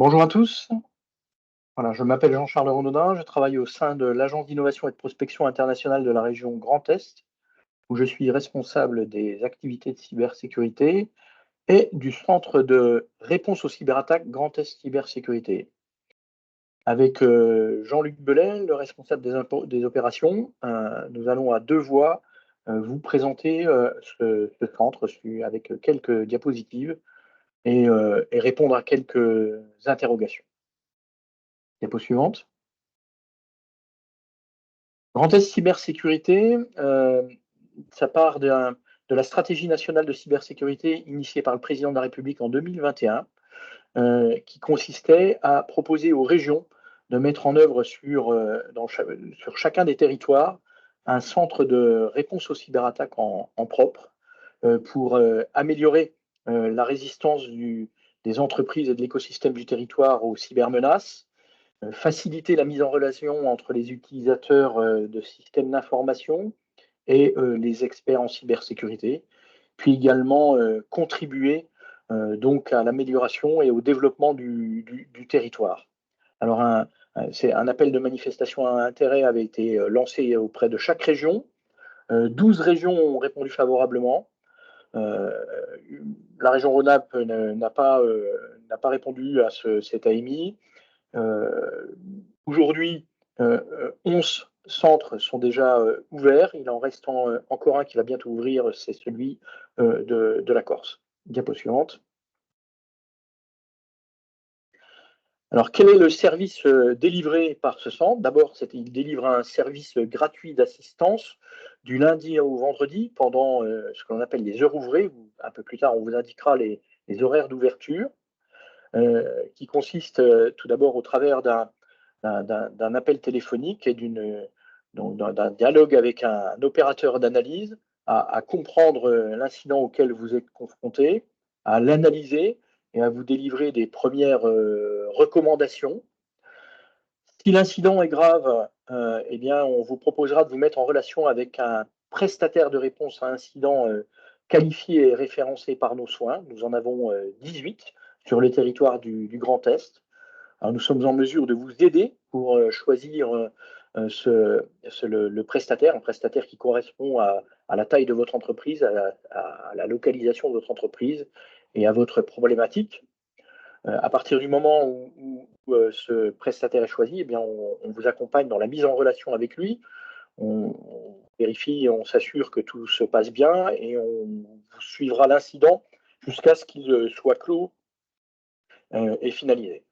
Bonjour à tous. Voilà, je m'appelle Jean-Charles Renaudin, je travaille au sein de l'Agence d'innovation et de prospection internationale de la région Grand Est, où je suis responsable des activités de cybersécurité et du centre de réponse aux cyberattaques Grand Est Cybersécurité. Avec Jean-Luc Bellet, le responsable des opérations, nous allons à deux voix vous présenter ce centre avec quelques diapositives et répondre à quelques interrogations. Diapo suivante. Grand Est Cybersécurité, ça part de la stratégie nationale de cybersécurité initiée par le président de la République en 2021, qui consistait à proposer aux régions de mettre en œuvre sur chacun des territoires un centre de réponse aux cyberattaques en propre pour améliorer la résistance des entreprises et de l'écosystème du territoire aux cybermenaces, faciliter la mise en relation entre les utilisateurs de systèmes d'information et les experts en cybersécurité, puis également contribuer donc à l'amélioration et au développement du territoire. Alors, c'est un appel de manifestation à intérêt avait été lancé auprès de chaque région. 12 régions ont répondu favorablement. Euh, la région Rhône-Alpes n'a pas répondu à cet AMI. Aujourd'hui, 11 centres sont déjà ouverts. Il en reste encore un qui va bientôt ouvrir, c'est celui de la Corse. Diapo suivante. Alors, quel est le service délivré par ce centre? D'abord, il délivre un service gratuit d'assistance du lundi au vendredi pendant ce que l'on appelle les heures ouvrées. Un peu plus tard, on vous indiquera les horaires d'ouverture, qui consiste tout d'abord au travers d'un appel téléphonique et d'un dialogue avec un opérateur d'analyse à comprendre l'incident auquel vous êtes confronté, à l'analyser et à vous délivrer des premières recommandations. Si l'incident est grave, eh bien, on vous proposera de vous mettre en relation avec un prestataire de réponse à incident qualifié et référencé par nos soins. Nous en avons 18 sur le territoire du Grand Est. Alors, nous sommes en mesure de vous aider pour choisir le prestataire, un prestataire qui correspond à la taille de votre entreprise, à la localisation de votre entreprise et à votre problématique. À partir du moment où ce prestataire est choisi, eh bien, on vous accompagne dans la mise en relation avec lui. On vérifie, on s'assure que tout se passe bien et on vous suivra l'incident jusqu'à ce qu'il soit clos et finalisé.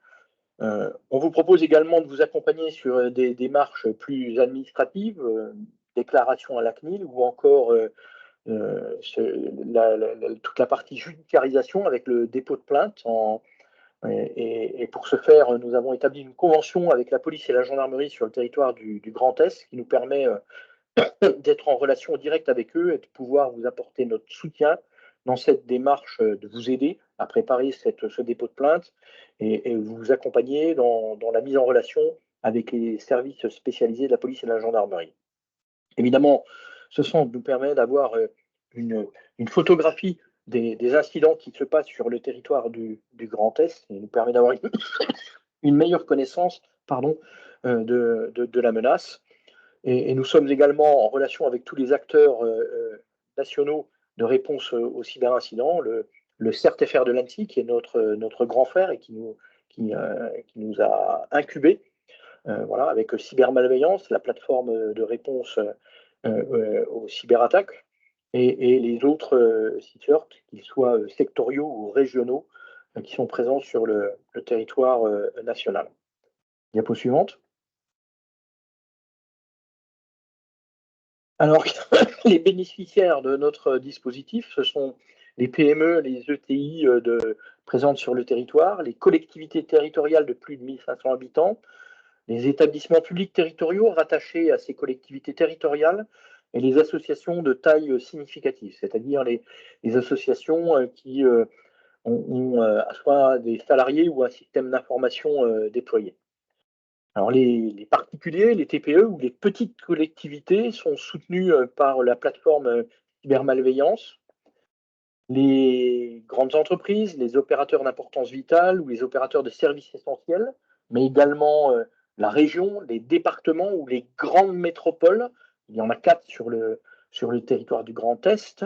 On vous propose également de vous accompagner sur des démarches plus administratives, déclaration à la CNIL ou encore toute la partie judiciarisation avec le dépôt de plainte. Et pour ce faire, nous avons établi une convention avec la police et la gendarmerie sur le territoire du Grand Est qui nous permet d'être en relation directe avec eux et de pouvoir vous apporter notre soutien dans cette démarche de vous aider à préparer ce dépôt de plainte et vous accompagner dans la mise en relation avec les services spécialisés de la police et de la gendarmerie. Évidemment, ce centre nous permet d'avoir une photographie des incidents qui se passent sur le territoire du Grand Est et nous permet d'avoir une meilleure connaissance de la menace. Et nous sommes également en relation avec tous les acteurs nationaux de réponse aux cyberincidents, le CERT-FR de l'ANSSI, qui est notre grand frère et qui nous a incubés, voilà, avec Cybermalveillance, la plateforme de réponse aux cyberattaques, et les autres CERT, qu'ils soient sectoriaux ou régionaux, qui sont présents sur le territoire national. Diapo suivante. Alors, les bénéficiaires de notre dispositif, ce sont les PME, les ETI présentes sur le territoire, les collectivités territoriales de plus de 1500 habitants, les établissements publics territoriaux rattachés à ces collectivités territoriales et les associations de taille significative, c'est-à-dire les associations qui ont soit des salariés ou un système d'information déployé. Alors les particuliers, les TPE ou les petites collectivités sont soutenus par la plateforme Cybermalveillance les grandes entreprises, les opérateurs d'importance vitale ou les opérateurs de services essentiels, mais également la région, les départements ou les grandes métropoles. Il y en a 4 sur le territoire du Grand Est.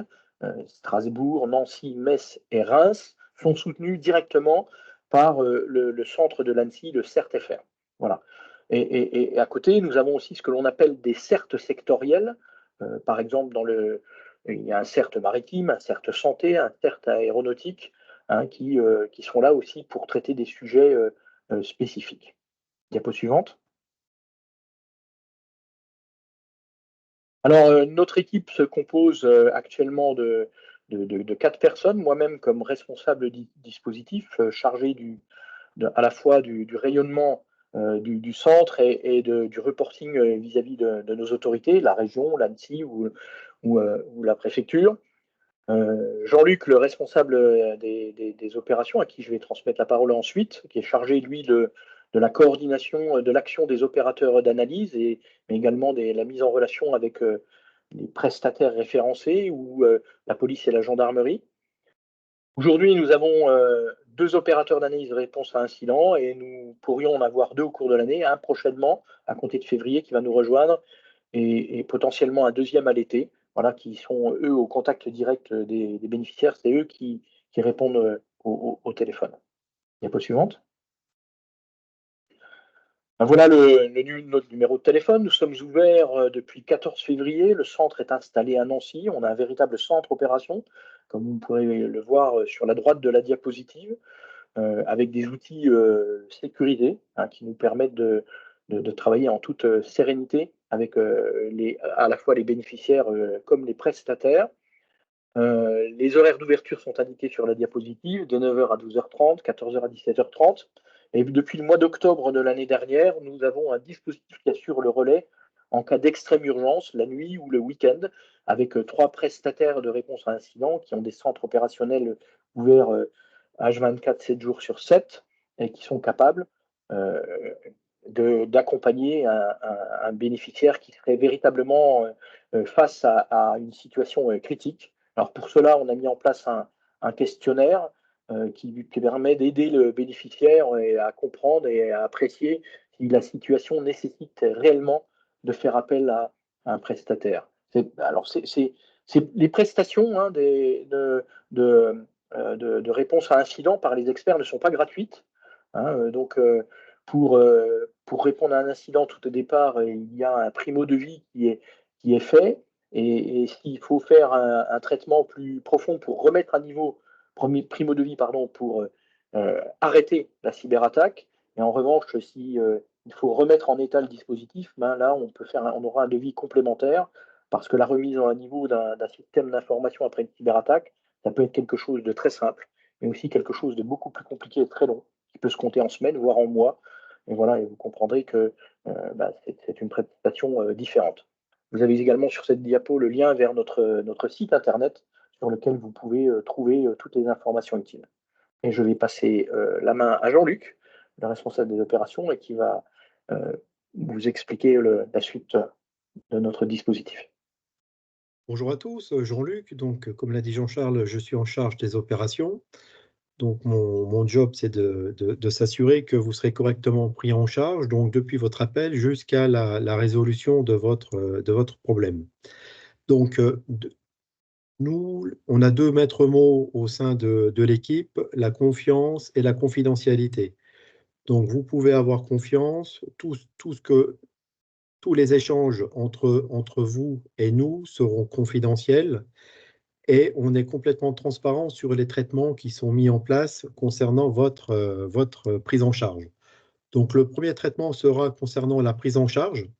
Strasbourg, Nancy, Metz et Reims sont soutenus directement par le centre de l'ANSSI, le CERT-FR. Voilà. Et à côté, nous avons aussi ce que l'on appelle des CERT sectoriels. Par exemple, il y a un CERT maritime, un CERT santé, un CERT aéronautique, hein, qui sont là aussi pour traiter des sujets spécifiques. Diapo suivante. Alors, notre équipe se compose actuellement de 4 personnes, moi-même comme responsable dispositif, chargé à la fois du rayonnement du centre et du reporting vis-à-vis de nos autorités, la région, l'ANSSI ou la préfecture. Jean-Luc, le responsable des opérations, à qui je vais transmettre la parole ensuite, qui est chargé, lui, de la coordination de l'action des opérateurs d'analyse, mais également de la mise en relation avec les prestataires référencés ou la police et la gendarmerie. Aujourd'hui, nous avons 2 opérateurs d'analyse de réponse à incident et nous pourrions en avoir 2 au cours de l'année, un prochainement, à compter de février, qui va nous rejoindre, et potentiellement un deuxième à l'été, voilà, qui sont eux au contact direct des bénéficiaires, c'est eux qui répondent au téléphone. Diapo suivante. Ben voilà notre numéro de téléphone. Nous sommes ouverts depuis 14 février. Le centre est installé à Nancy. On a un véritable centre opération, comme vous pourrez le voir sur la droite de la diapositive, avec des outils sécurisés, hein, qui nous permettent de travailler en toute sérénité avec à la fois les bénéficiaires comme les prestataires. Les horaires d'ouverture sont indiqués sur la diapositive, de 9h à 12h30, 14h à 17h30. Et depuis le mois d'octobre de l'année dernière, nous avons un dispositif qui assure le relais en cas d'extrême urgence, la nuit ou le week-end, avec 3 prestataires de réponse à incident qui ont des centres opérationnels ouverts H24, 7 jours sur 7, et qui sont capables euh, d'accompagner un bénéficiaire qui serait véritablement face à une situation critique. Alors pour cela, on a mis en place un questionnaire qui permet d'aider le bénéficiaire à comprendre et à apprécier si la situation nécessite réellement de faire appel à un prestataire. Alors, les prestations, hein, de réponse à incident par les experts ne sont pas gratuites, hein, donc, pour répondre à un incident tout au départ, il y a un primo devis qui est fait. Et s'il faut faire un traitement plus profond pour remettre à niveau, primo devis, pardon, pour arrêter la cyberattaque, et en revanche, si il faut remettre en état le dispositif, ben là, on aura un devis complémentaire, parce que la remise à niveau d'un système d'information après une cyberattaque, ça peut être quelque chose de très simple, mais aussi quelque chose de beaucoup plus compliqué et très long, qui peut se compter en semaines, voire en mois. Et voilà, et vous comprendrez que c'est une prestation différente. Vous avez également sur cette diapo le lien vers notre site internet sur lequel vous pouvez trouver toutes les informations utiles. Et je vais passer la main à Jean-Luc, le responsable des opérations, et qui va vous expliquer la suite de notre dispositif. Bonjour à tous, Jean-Luc. Donc, comme l'a dit Jean-Charles, je suis en charge des opérations. Donc, mon job, c'est de s'assurer que vous serez correctement pris en charge, donc depuis votre appel jusqu'à la résolution de votre problème. Donc, nous, on a 2 maîtres mots au sein de l'équipe, la confiance et la confidentialité. Donc, vous pouvez avoir confiance, tous les échanges entre vous et nous seront confidentiels. Et on est complètement transparent sur les traitements qui sont mis en place concernant votre prise en charge. Donc, le premier traitement sera concernant la prise en charge.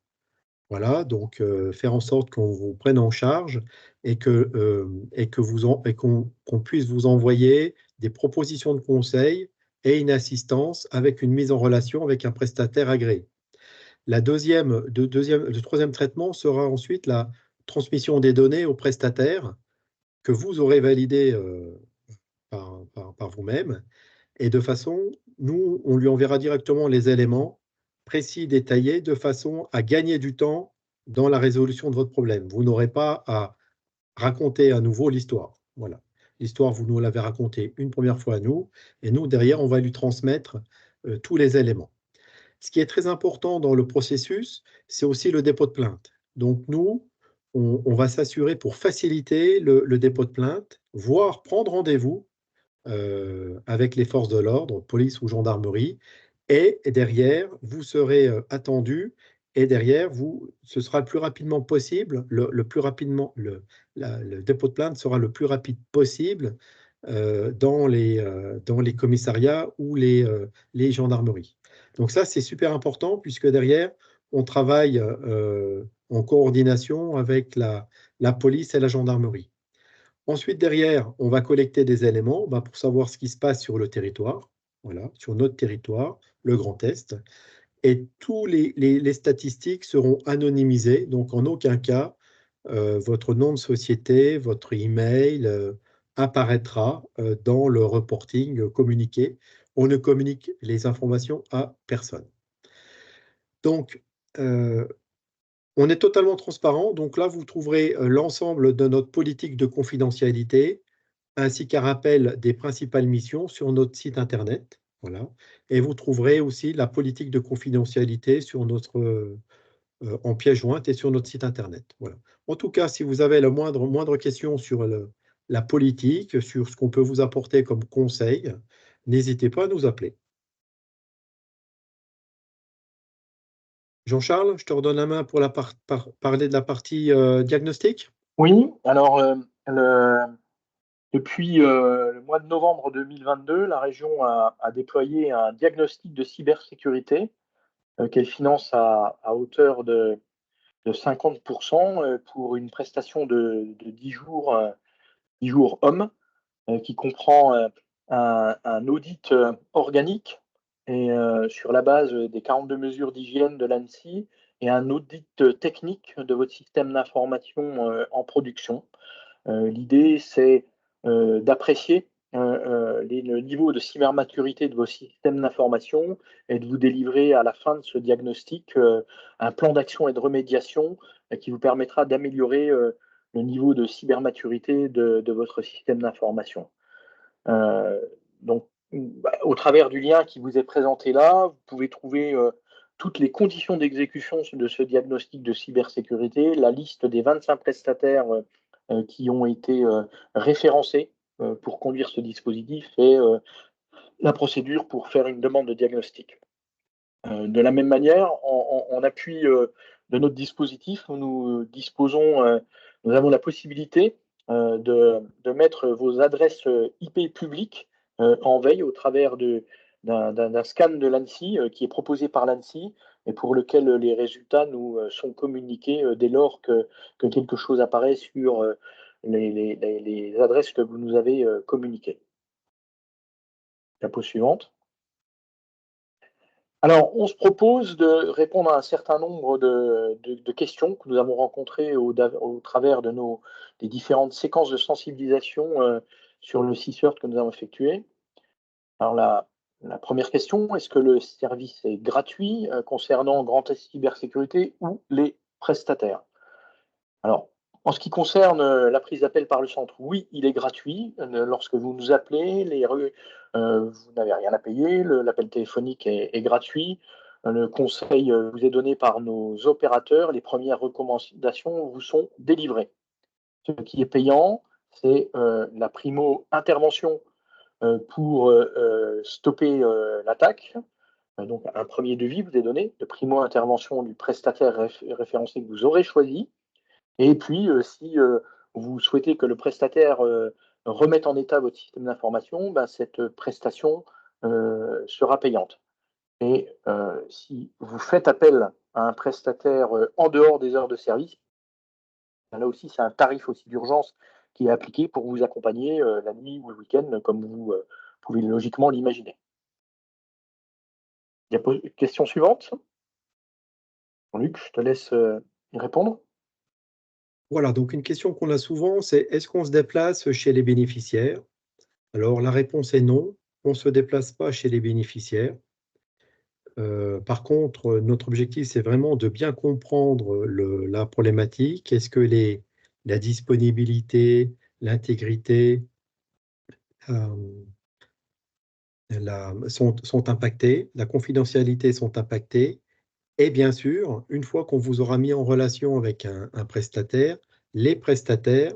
Voilà, donc faire en sorte qu'on vous prenne en charge et qu'on puisse vous envoyer des propositions de conseils et une assistance avec une mise en relation avec un prestataire agréé. Le troisième traitement sera ensuite la transmission des données au prestataire que vous aurez validé par vous-même. Et de façon, nous, on lui enverra directement les éléments précis, détaillés, de façon à gagner du temps dans la résolution de votre problème. Vous n'aurez pas à raconter à nouveau l'histoire. Voilà. L'histoire, vous nous l'avez racontée une première fois à nous, et nous, derrière, on va lui transmettre tous les éléments. Ce qui est très important dans le processus, c'est aussi le dépôt de plainte. Donc nous, on va s'assurer pour faciliter le dépôt de plainte, voire prendre rendez-vous avec les forces de l'ordre, police ou gendarmerie, et derrière, vous serez attendu, et derrière, ce sera le plus rapidement possible, le plus rapidement, le dépôt de plainte sera le plus rapide possible dans les commissariats ou les gendarmeries. Donc ça, c'est super important, puisque derrière, on travaille en coordination avec la police et la gendarmerie. Ensuite, derrière, on va collecter des éléments pour savoir ce qui se passe sur le territoire, voilà, sur notre territoire, le Grand Est. Et tous les statistiques seront anonymisées, donc en aucun cas, votre nom de société, votre email apparaîtra dans le reporting communiqué. On ne communique les informations à personne. Donc, on est totalement transparent. Donc là, vous trouverez l'ensemble de notre politique de confidentialité, ainsi qu'un rappel des principales missions sur notre site Internet. Voilà. Et vous trouverez aussi la politique de confidentialité sur en pièce jointe et sur notre site Internet. Voilà. En tout cas, si vous avez la moindre question sur la politique, sur ce qu'on peut vous apporter comme conseil, n'hésitez pas à nous appeler. Jean-Charles, je te redonne la main pour parler de la partie diagnostic. Oui, alors depuis le mois de novembre 2022, la région a déployé un diagnostic de cybersécurité qu'elle finance à hauteur de 50% pour une prestation de 10 jours, 10 jours hommes, qui comprend un audit organique et sur la base des 42 mesures d'hygiène de l'ANSSI et un audit technique de votre système d'information en production. L'idée, c'est d'apprécier le niveau de cybermaturité de vos systèmes d'information et de vous délivrer à la fin de ce diagnostic un plan d'action et de remédiation qui vous permettra d'améliorer le niveau de cybermaturité de votre système d'information. Donc, au travers du lien qui vous est présenté là, vous pouvez trouver toutes les conditions d'exécution de ce diagnostic de cybersécurité, la liste des 25 prestataires qui ont été référencés pour conduire ce dispositif et la procédure pour faire une demande de diagnostic. De la même manière, en appui de notre dispositif, nous avons la possibilité de mettre vos adresses IP publiques en veille au travers d'un scan de l'ANSSI qui est proposé par l'ANSSI et pour lequel les résultats nous sont communiqués dès lors que quelque chose apparaît sur les adresses que vous nous avez communiquées. La pause suivante. Alors, on se propose de répondre à un certain nombre de questions que nous avons rencontrées au travers des différentes séquences de sensibilisation sur le CSIRT que nous avons effectué. Alors, la première question, est-ce que le service est gratuit concernant Grand Est Cybersécurité ou les prestataires? Alors, en ce qui concerne la prise d'appel par le centre, oui, il est gratuit. Lorsque vous nous appelez, vous n'avez rien à payer. L'appel téléphonique est gratuit. Le conseil vous est donné par nos opérateurs. Les premières recommandations vous sont délivrées. Ce qui est payant, c'est la primo-intervention pour stopper l'attaque. Donc, un premier devis vous est donné de primo-intervention du prestataire référencé que vous aurez choisi. Et puis, si vous souhaitez que le prestataire remette en état votre système d'information, cette prestation sera payante. Et si vous faites appel à un prestataire en dehors des heures de service, là aussi, c'est un tarif aussi d'urgence qui est appliqué pour vous accompagner la nuit ou le week-end, comme vous pouvez logiquement l'imaginer. Question suivante. Luc, je te laisse y répondre. Voilà, donc une question qu'on a souvent, c'est est-ce qu'on se déplace chez les bénéficiaires? Alors la réponse est non, on ne se déplace pas chez les bénéficiaires. Par contre, notre objectif, c'est vraiment de bien comprendre la problématique. Est-ce que la disponibilité, l'intégrité sont impactés, la confidentialité sont impactées. Et bien sûr, une fois qu'on vous aura mis en relation avec un prestataire, les prestataires,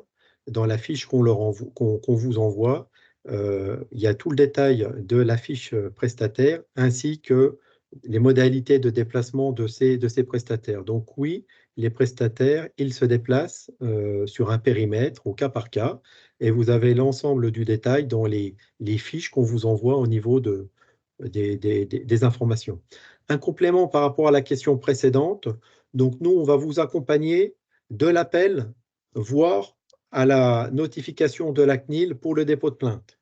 dans la fiche qu'on vous envoie, il y a tout le détail de la fiche prestataire ainsi que les modalités de déplacement de ces prestataires. Donc oui, les prestataires, ils se déplacent sur un périmètre au cas par cas et vous avez l'ensemble du détail dans les fiches qu'on vous envoie au niveau des informations. Un complément par rapport à la question précédente. Donc, nous, on va vous accompagner de l'appel, voire à la notification de la CNIL pour le dépôt de plainte.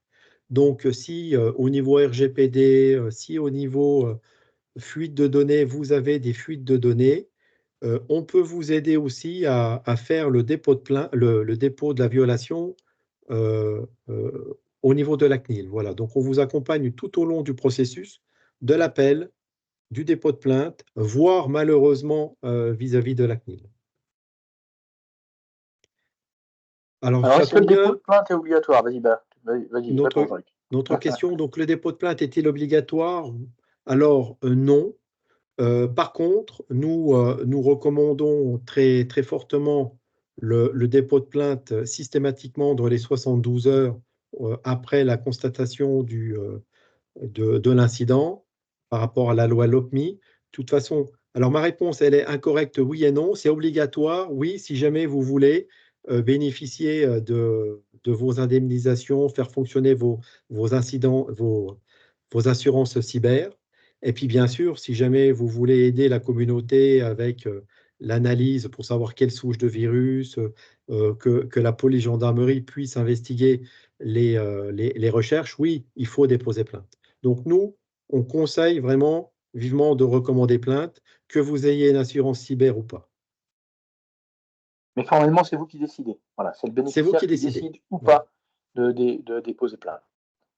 Donc, si au niveau RGPD, si au niveau fuite de données, vous avez des fuites de données, on peut vous aider aussi à faire le dépôt de plainte, le dépôt de la violation au niveau de la CNIL. Voilà. Donc, on vous accompagne tout au long du processus de l'appel, du dépôt de plainte, voire malheureusement vis-à-vis de la CNIL. Alors, ça est-ce que le tombe dépôt bien. de plainte est obligatoire? Vas-y, réponds, Jean-Luc. Notre question, donc le dépôt de plainte est-il obligatoire? Alors, non. Par contre, nous recommandons très, très fortement le dépôt de plainte systématiquement dans les 72 heures après la constatation de l'incident par rapport à la loi LOPMI. De toute façon, alors ma réponse, elle est incorrecte, oui et non. C'est obligatoire, oui, si jamais vous voulez bénéficier de vos indemnisations, faire fonctionner vos incidents, vos assurances cyber. Et puis, bien sûr, si jamais vous voulez aider la communauté avec l'analyse pour savoir quelle souche de virus, que la police gendarmerie puisse investiguer les recherches, oui, il faut déposer plainte. Donc, nous, on conseille vraiment vivement de recommander plainte, que vous ayez une assurance cyber ou pas. Mais formellement, c'est vous qui décidez. Voilà, c'est le C'est vous bénéficiaire qui qui décidez. décide ou Voilà. pas de déposer plainte.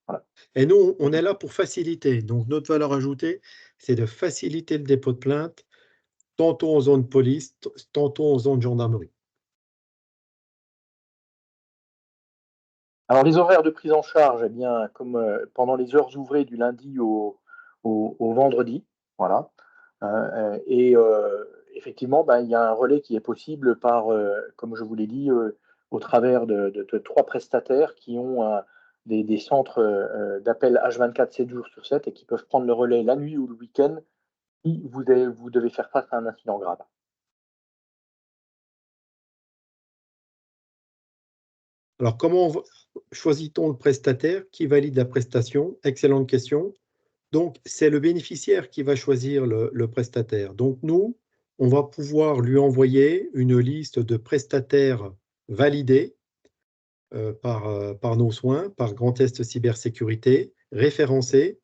Voilà. Et nous, on est là pour faciliter. Donc, notre valeur ajoutée, c'est de faciliter le dépôt de plainte, tantôt en zone police, tantôt en zone gendarmerie. Alors, les horaires de prise en charge, eh bien, comme pendant les heures ouvrées du lundi au vendredi, voilà. Et effectivement, ben, il y a un relais qui est possible par, comme je vous l'ai dit, au travers de 3 prestataires qui ont des centres d'appel H24 7 jours sur 7 et qui peuvent prendre le relais la nuit ou le week-end si vous devez faire face à un incident grave. Alors, comment choisit-on le prestataire qui valide la prestation? Excellente question. Donc, c'est le bénéficiaire qui va choisir le prestataire. Donc, nous, on va pouvoir lui envoyer une liste de prestataires validés par nos soins, par Grand Est Cybersécurité, référencés.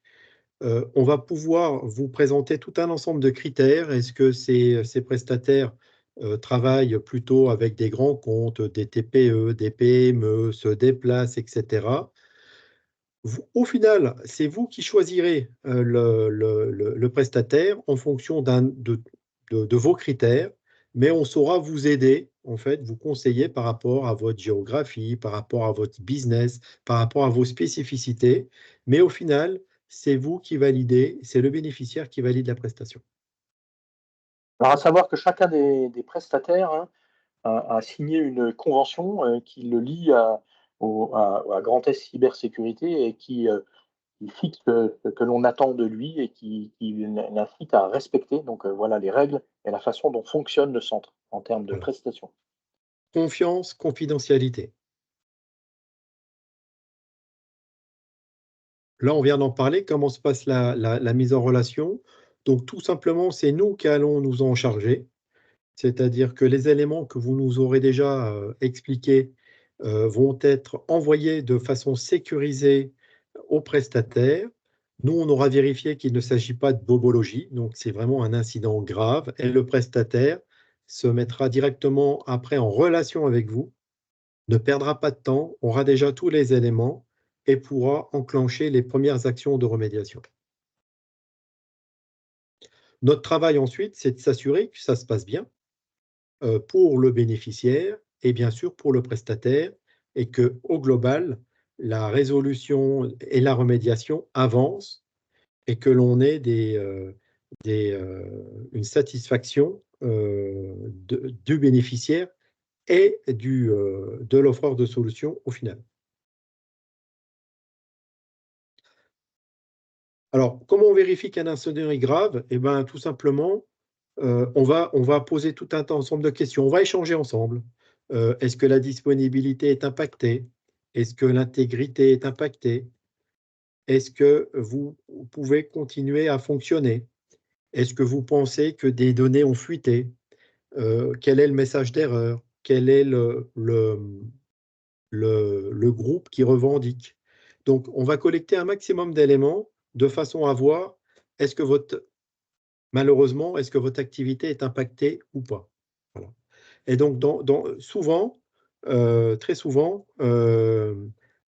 On va pouvoir vous présenter tout un ensemble de critères. Est-ce que ces prestataires travaillent plutôt avec des grands comptes, des TPE, des PME, se déplacent, etc. Au final, c'est vous qui choisirez le prestataire en fonction de vos critères, mais on saura vous aider, en fait, vous conseiller par rapport à votre géographie, par rapport à votre business, par rapport à vos spécificités. Mais au final, c'est vous qui validez, c'est le bénéficiaire qui valide la prestation. Alors, à savoir que chacun des prestataires, hein, a signé une convention qui le lie à Grand Est Cybersécurité et qui fixe ce que l'on attend de lui et qui l'incite à respecter donc voilà les règles et la façon dont fonctionne le centre en termes de Voilà. prestations. Confiance, confidentialité. Là, on vient d'en parler, comment se passe la mise en relation. Donc, tout simplement, c'est nous qui allons nous en charger. C'est-à-dire que les éléments que vous nous aurez déjà expliqués vont être envoyés de façon sécurisée au prestataire. Nous, on aura vérifié qu'il ne s'agit pas de bobologie, donc c'est vraiment un incident grave, et le prestataire se mettra directement après en relation avec vous, ne perdra pas de temps, aura déjà tous les éléments et pourra enclencher les premières actions de remédiation. Notre travail ensuite, c'est de s'assurer que ça se passe bien, pour le bénéficiaire et bien sûr pour le prestataire et qu'au global, la résolution et la remédiation avancent et que l'on ait une satisfaction du bénéficiaire et de l'offreur de solution au final. Alors, comment on vérifie qu'un incident est grave? Eh bien, tout simplement, on va poser tout un ensemble de questions. On va échanger ensemble. Est-ce que la disponibilité est impactée? Est-ce que l'intégrité est impactée? Est-ce que vous pouvez continuer à fonctionner? Est-ce que vous pensez que des données ont fuité? Quel est le message d'erreur? Quel est le groupe qui revendique? Donc, on va collecter un maximum d'éléments de façon à voir est-ce que malheureusement, est-ce que votre activité est impactée ou pas? Voilà. Et donc, souvent, très souvent,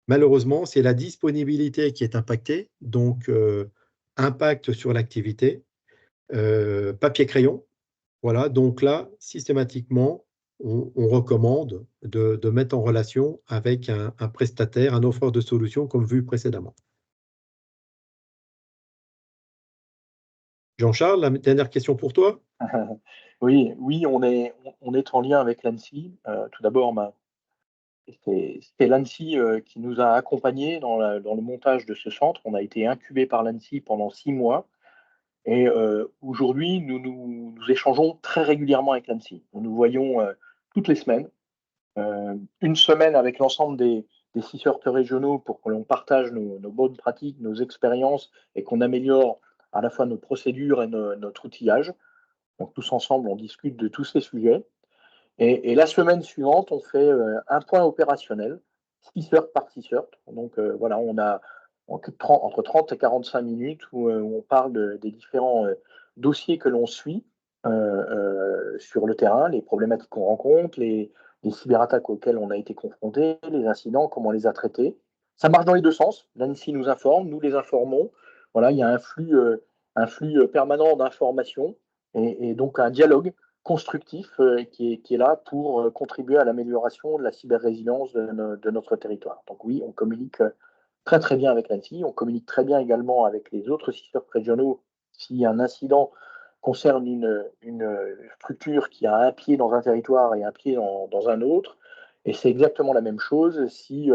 malheureusement, c'est la disponibilité qui est impactée, donc impact sur l'activité, papier-crayon. Voilà, donc là, systématiquement, on recommande de mettre en relation avec un prestataire, un offreur de solutions, comme vu précédemment. Jean-Charles, la dernière question pour toi? Oui, oui, on est en lien avec l'ANSSI. Tout d'abord, c'est l'ANSSI qui nous a accompagnés dans le montage de ce centre. On a été incubé par l'ANSSI pendant 6 mois et aujourd'hui, nous échangeons très régulièrement avec l'ANSSI. Nous nous voyons toutes les semaines, une semaine avec l'ensemble des 6 heures régionaux pour que l'on partage nos bonnes pratiques, nos expériences et qu'on améliore à la fois nos procédures et notre outillage. Donc tous ensemble, on discute de tous ces sujets. Et la semaine suivante, on fait un point opérationnel, 6 heures par 6 heures. Donc voilà, on a entre 30 et 45 minutes où on parle des différents dossiers que l'on suit sur le terrain, les problématiques qu'on rencontre, les cyberattaques auxquelles on a été confronté, les incidents, comment on les a traités. Ça marche dans les deux sens. L'ANSSI nous informe, nous les informons. Voilà, il y a un flux permanent d'informations et donc un dialogue constructif qui est là pour contribuer à l'amélioration de la cyber-résilience de notre territoire. Donc oui, on communique très très bien avec l'ANSSI, on communique très bien également avec les autres systèmes régionaux si un incident concerne une structure qui a un pied dans un territoire et un pied dans un autre. Et c'est exactement la même chose si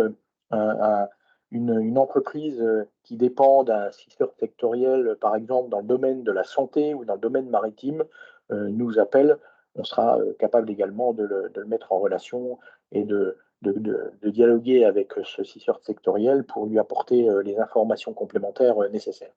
une entreprise qui dépend d'un système sectoriel, par exemple dans le domaine de la santé ou dans le domaine maritime, nous appelle, on sera capable également de le mettre en relation et de dialoguer avec ce système sectoriel pour lui apporter les informations complémentaires nécessaires.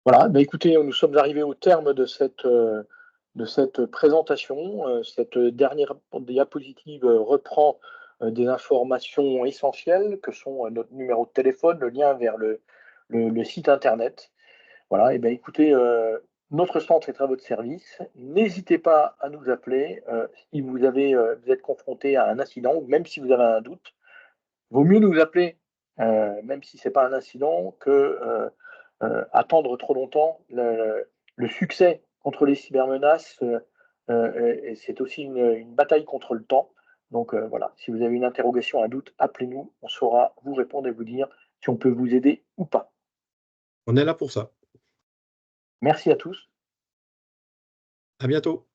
Voilà, bah, écoutez, nous sommes arrivés au terme de cette présentation. Cette dernière diapositive reprend des informations essentielles que sont notre numéro de téléphone, le lien vers le site internet. Voilà, et bien écoutez, notre centre est à votre service. N'hésitez pas à nous appeler si vous êtes confronté à un incident ou même si vous avez un doute. Vaut mieux nous appeler, même si ce n'est pas un incident, que attendre trop longtemps. Le succès contre les cybermenaces, et c'est aussi une bataille contre le temps. Donc voilà, si vous avez une interrogation, un doute, appelez-nous. On saura vous répondre et vous dire si on peut vous aider ou pas. On est là pour ça. Merci à tous. À bientôt.